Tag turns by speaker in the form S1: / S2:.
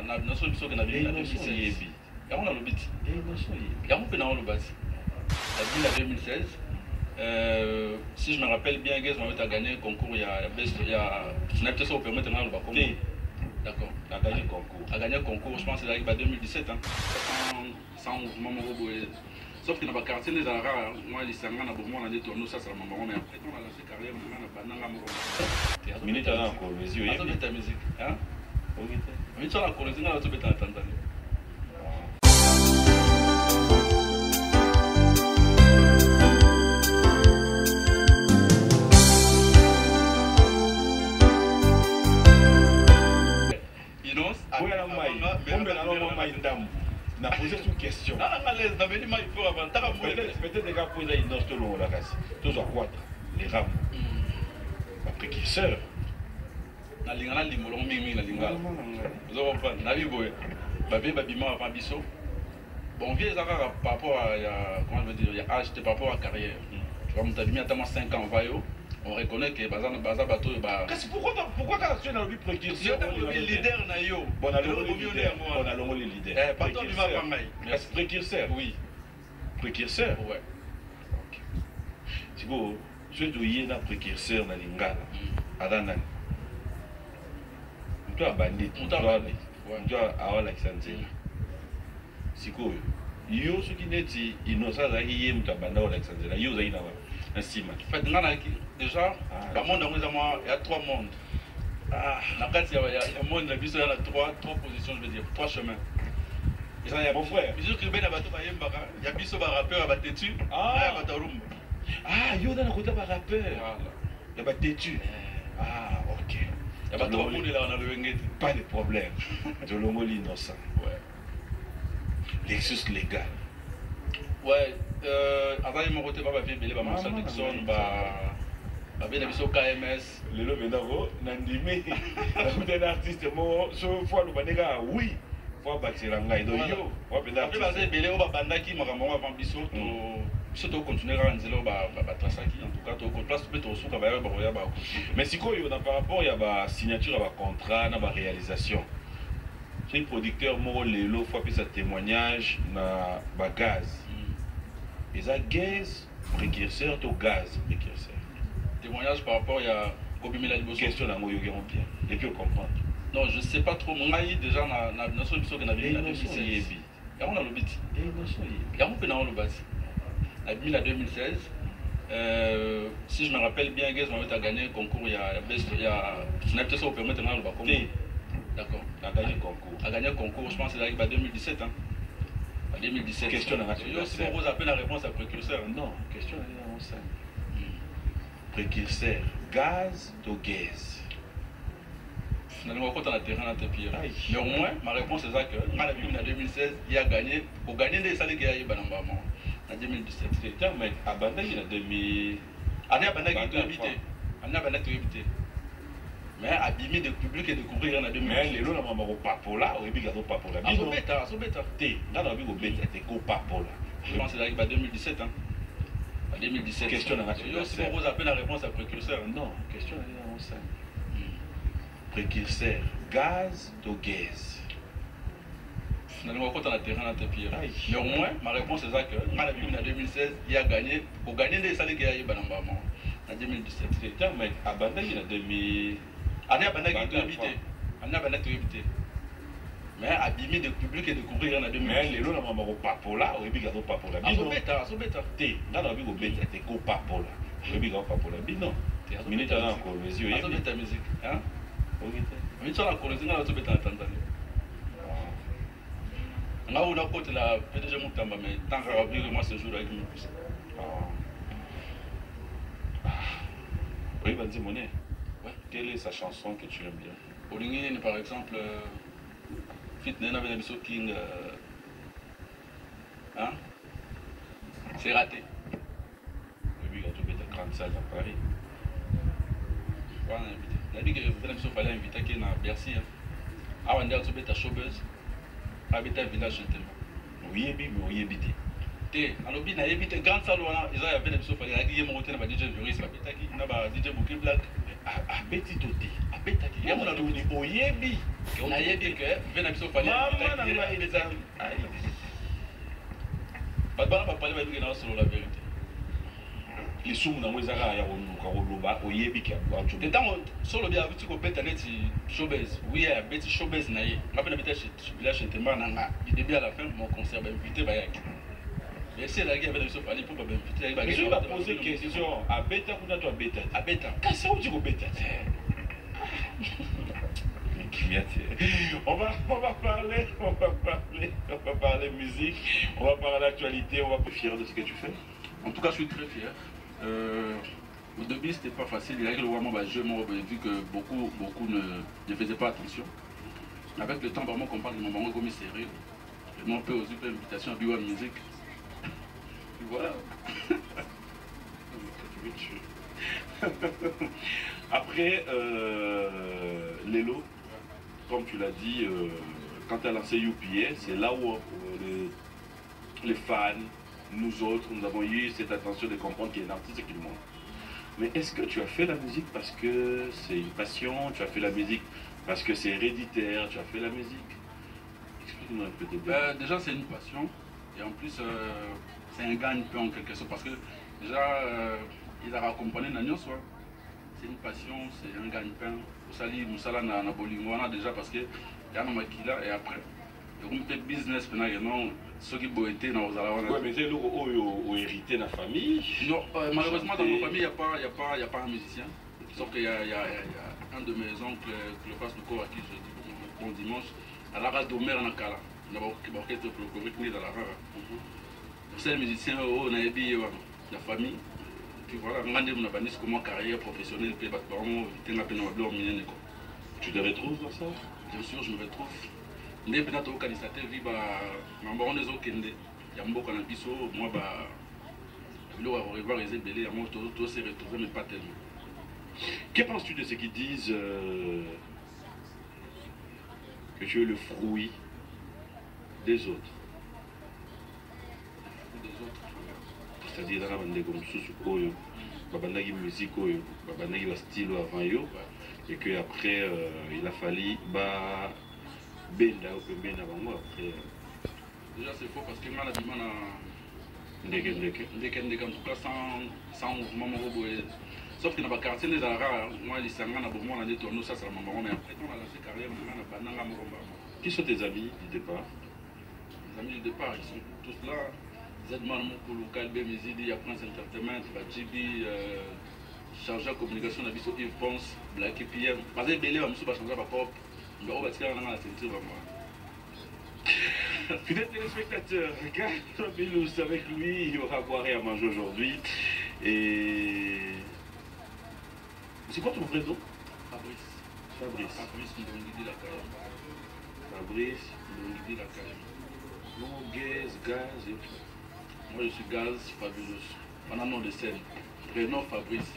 S1: na notion biso que na vie na 2016 yango na lobiti yango pe na on lobati la vie na 2016 si je me rappelle bien Guez m'a gagné un concours il y a je n'ai peut-être pas permettre de le concours. D'accord, a gagné le concours. A gagné le concours, je pense que c'est en 2017 hein. Sans mouvement sauf que dans le quartier des Arabes, moi les Sangana pour moi on a des tournois ça c'est maman mais après on a lancé carrière on a banana mo.
S2: Minute là encore les yeux.
S1: Attends ta musique hein. OK. Mais tu as la connaissance là tu peux t'entendre.
S2: Na poser une question. Peut-être des gars posent une autre long la casse. Tous à quatre. Les rames. La précurseur.
S1: Na lingana limolo mingi na lingala. Vous avez compris. Na liboye. Babé babima avant biso. Bon vieux ça par rapport à comment je veux dire, il y a âge par rapport à carrière. Tu vois mon tabimi à 5 ans vaio. On reconnaît que bazar bateau bah
S2: pourquoi quand tu es dans le précurseur
S1: le leader na yo
S2: bon allons les leaders
S1: pas toi du ma pangai
S2: précurseur
S1: oui
S2: précurseur
S1: ouais
S2: OK c'est beau je dois y na précurseur na lingala adana toi bandit toi awala kisanzela siko yo ce qui n'est innocent za hiye mutabanda wala kisanzela yo za ina wa Nasima.
S1: En fait, déjà, le monde il y a 3 mondes. Il y a un monde, il y a 3 positions, je veux dire, 3 chemins.
S2: Mon frère.
S1: Il y a Bisso rappeur, il y a Tétu, il y a Batarumba.
S2: Ah, il y a un côté rappeur. Il y a Tétu. Ah, ok.
S1: Il y a 3 mondes là, on a le Wenget.
S2: Pas de problème. De l'homo l'innocent.
S1: Ouais.
S2: L'exus légal.
S1: Ouais. Avant de monter par vie belé Marcel Dixon bien biso KMS
S2: le lo benavo nandimi un artiste mo so fois le banega oui fois batira ngai do yo fois benda
S1: après bazé belé o babandaki makambo avant biso to continuer à nzelo ba trasaki en tout cas to place peut to suka ba ya ba
S2: mais sikoyo na par rapport ya ba signature ba contrat na ba réalisation c'est producteur mo lelo fois puis sa témoignage na ba gaz. Ils ont gaz précurseur to gaz précurseur.
S1: Témoignage par rapport à Kobimela Liboso.
S2: Question à Moyo bien. Et puis comprendre.
S1: Non, je sais pas trop. Mon aïe déjà na notion biso que na vie na 2016. Ya on a lobiti. Ya on peut na lobati. La 2016 si je me rappelle bien Guez m'a gagné un concours il y a je n'ai peut-être pas permettre de le concours. D'accord.
S2: A gagné le concours.
S1: A gagné le concours, je pense que c'est en 2017 hein. 2017.
S2: Question à
S1: si on vous appelle la réponse à précurseur.
S2: Non, question à ça. Précurseur, gaz ou gaz.
S1: Je n'ai pas dans le terrain dans tes pieds. Mais au moins, ma réponse est ça que en 2016, il a gagné. Pour gagner des salaires qu'il y a eu en 2017.
S2: C'était un mec abandonné en 2000.
S1: Année abandonné qui est évité. Année abandonné qui est évité. Mais abîmer de public et découvrir en 2016.
S2: Mais les lois n'ont pas pour là, ou bien pas pour là.
S1: Ah, c'est bêta, c'est bêta.
S2: T'es, là, on a vu au bêta, t'es pas pour là.
S1: Je pense que c'est en 2017. Hein. En 2017.
S2: Question à
S1: si on vous appelle la réponse à précurseur.
S2: Non, question à ça. Précurseur, gaz ou gaz.
S1: Je n'ai pas dans le terrain dans tes pieds. Mais au moins, ma réponse est ça que en 2016, il a gagné. Pour gagner des salaires qu'il y a eu en 2017.
S2: C'était un mec abandonné en 2000.
S1: Année abandonné qui est évité. Année abandonné qui est évité. Mais abîmer de public et découvrir en 2016.
S2: Mais les lois n'ont pas pour là, ou bien pas pour là.
S1: Ah, c'est bêta, c'est bêta.
S2: T'es, là, on a vu au bêta, t'es pas pour là. Ou bien pas pour là. Non. Minute là encore, les yeux.
S1: Ah, c'est ta musique. Hein?
S2: Ok.
S1: Mais tu as la connaissance là, tu peux t'entendre. Là où on a côté la PDG Moutamba, mais tant qu'à abrir moi ce jour avec nous.
S2: Oui, Bandi Monet. Quelle est sa chanson que tu aimes bien?
S1: Olingini, par exemple, Fit Nena Benabiso King. Hein? C'est raté.
S2: Oui, il a trouvé ta grande salle à Paris.
S1: Voilà, il a dit que Benabiso fallait inviter qui est dans Bercy. Ah, on a trouvé ta showbuzz. Habiter un village gentleman.
S2: Oui, mais oui,
S1: Té, à l'objet, n'a évité grand salon, ils ont avait des choses, il y a des montées dans la DJ Vuris, dans la DJ Bouquet Black.
S2: À Betty Toté. À Betty. Il y a mon ami au Yebi.
S1: On a yébi que, venez à Bissau Fali.
S2: Maman, n'a pas été.
S1: Pas de balle, pas parler avec nous sur la vérité.
S2: Les sous, on a mis à au Yebi qui a quoi.
S1: Et tant sur le bien, tu peux net showbiz. Oui, à Betty showbiz naïe. Ma peine habiter chez village chez Tema Nanga. Du début à la fin, mon concert va inviter Bayak. Mais c'est la guerre avec Bissau Fali pour m'inviter avec Bayak.
S2: Je vais poser question à Beta ou à toi Beta.
S1: À Beta.
S2: Qu'est-ce que tu veux Beta? On va parler musique, on va parler actualité, on va être fier de ce que tu fais.
S1: En tout cas, je suis très fier. Au début, c'était pas facile. Il y a eu le moment où je vu que beaucoup ne faisaient pas attention. Avec le temps, vraiment, on parle de mon moment comme sérieux. Et moi, on peut aussi faire une invitation à B1 Music. Et voilà.
S2: Après, Lelo, comme tu l'as dit, quand tu as lancé UPA, c'est là où les fans, nous autres, nous avons eu cette attention de comprendre qu'il y a un artiste qui nous montre. Mais est-ce que tu as fait la musique parce que c'est une passion, tu as fait la musique parce que c'est héréditaire, tu as fait la musique? Explique-nous un peu de
S1: déjà, c'est une passion. Et en plus, c'est un gagne-pain en quelque sorte. Parce que déjà, ils ont accompagné Nagnon, soit. C'est une passion, c'est un gagne-pain. Vous savez, Moussala na Bolingwana déjà parce que il y a un maquila et après. Et on fait business maintenant, ceux qui ont été dans les Alawana.
S2: Oui, mais c'est le où hérité la famille.
S1: Non, malheureusement, dans ma famille, il n'y a pas un musicien. Sauf qu'il y a un de mes oncles, Cléopas Luko, à qui je dis bon dimanche, à la rade d'Omer en Akala. Il y a un orchestre folklorique né dans la rare. C'est un musicien, on a ébi la famille. Puis voilà, on a une comment carrière professionnelle, puis
S2: tu te retrouves dans ça?
S1: Bien sûr, je me retrouve. Né peut-être au candidaté, viva, on est au Kende. Il y a un beau canabiso, moi, je vais revoir les ébélés, moi, tout s'est retrouvé, mais pas tellement.
S2: Que penses-tu de ceux qui disent que tu es le fruit des autres? C'est-à-dire dans la bande comme Susukoyo, babandagi musique, babandagi la style avant yo, et que après il a fallu benda ou benda avant après.
S1: Déjà c'est faux parce que moi la demande en tout cas sans mouvement sauf que dans le quartier les Arabes, moi les Sangana na bon on a détourné ça c'est maman mais après on a lancé carrière on a bananga moromba.
S2: Qui sont tes amis du départ?
S1: Les amis du départ ils sont tous là. Zedman Moukulu, Kalbe Mizidi, Prince Entertainment, Bajibi, chargé de communication de Bisso Yves Ponce, Black PM. Parce que Belé va me soubattre dans la pop, je vais repartir dans la ceinture vraiment.
S2: Fidèles téléspectateurs, regarde Bilous avec lui, il aura à boire et à manger aujourd'hui. Et. C'est quoi ton vrai nom?
S1: Fabrice.
S2: Fabrice.
S1: Fabrice Ndongidi Lakaye.
S2: Fabrice
S1: Ndongidi Lakaye.
S2: Non, gaz et tout.
S1: Moi je suis Gaz Fabulous. Mon nom de scène. Prénom Fabrice.